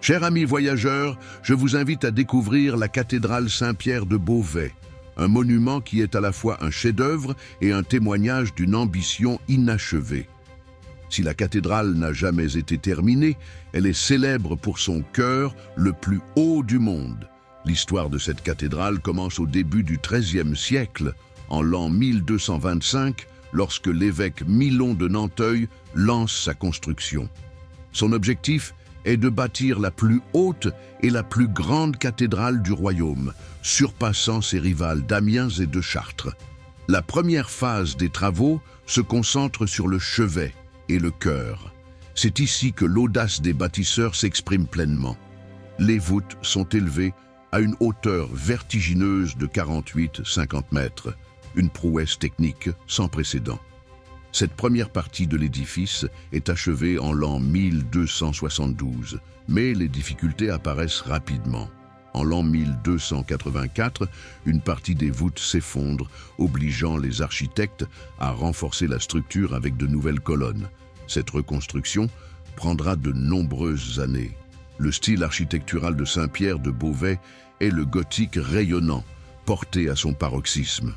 Chers amis voyageurs, je vous invite à découvrir la cathédrale Saint-Pierre de Beauvais, un monument qui est à la fois un chef-d'œuvre et un témoignage d'une ambition inachevée. Si la cathédrale n'a jamais été terminée, elle est célèbre pour son chœur le plus haut du monde. L'histoire de cette cathédrale commence au début du XIIIe siècle, en l'an 1225, lorsque l'évêque Milon de Nanteuil lance sa construction. Son objectif est de bâtir la plus haute et la plus grande cathédrale du royaume, surpassant ses rivales d'Amiens et de Chartres. La première phase des travaux se concentre sur le chevet et le chœur. C'est ici que l'audace des bâtisseurs s'exprime pleinement. Les voûtes sont élevées à une hauteur vertigineuse de 48-50 mètres, une prouesse technique sans précédent. Cette première partie de l'édifice est achevée en l'an 1272, mais les difficultés apparaissent rapidement. En l'an 1284, une partie des voûtes s'effondre, obligeant les architectes à renforcer la structure avec de nouvelles colonnes. Cette reconstruction prendra de nombreuses années. Le style architectural de Saint-Pierre de Beauvais est le gothique rayonnant, porté à son paroxysme.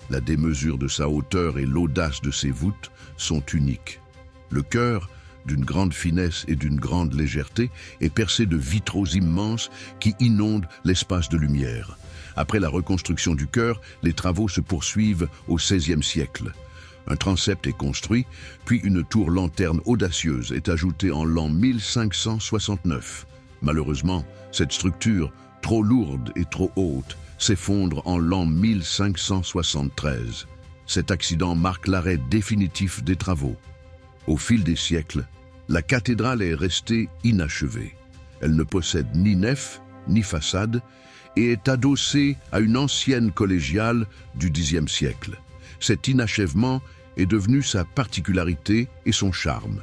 La démesure de sa hauteur et l'audace de ses voûtes sont uniques. Le chœur, d'une grande finesse et d'une grande légèreté, est percé de vitraux immenses qui inondent l'espace de lumière. Après la reconstruction du chœur, les travaux se poursuivent au XVIe siècle. Un transept est construit, puis une tour-lanterne audacieuse est ajoutée en l'an 1569. Malheureusement, cette structure, trop lourde et trop haute, s'effondre en l'an 1573. Cet accident marque l'arrêt définitif des travaux. Au fil des siècles, la cathédrale est restée inachevée. Elle ne possède ni nef, ni façade, et est adossée à une ancienne collégiale du Xe siècle. Cet inachèvement est devenu sa particularité et son charme.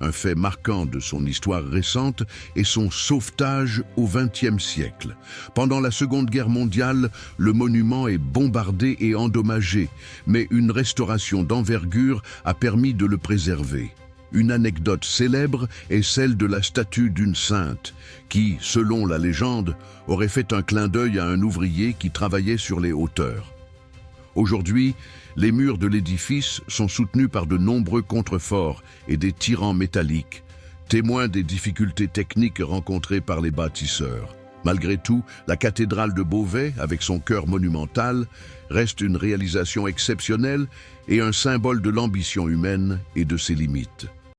Un fait marquant de son histoire récente est son sauvetage au XXe siècle. Pendant la Seconde Guerre mondiale, le monument est bombardé et endommagé, mais une restauration d'envergure a permis de le préserver. Une anecdote célèbre est celle de la statue d'une sainte, qui, selon la légende, aurait fait un clin d'œil à un ouvrier qui travaillait sur les hauteurs. Aujourd'hui, les murs de l'édifice sont soutenus par de nombreux contreforts et des tirants métalliques, témoins des difficultés techniques rencontrées par les bâtisseurs. Malgré tout, la cathédrale de Beauvais, avec son chœur monumental, reste une réalisation exceptionnelle et un symbole de l'ambition humaine et de ses limites.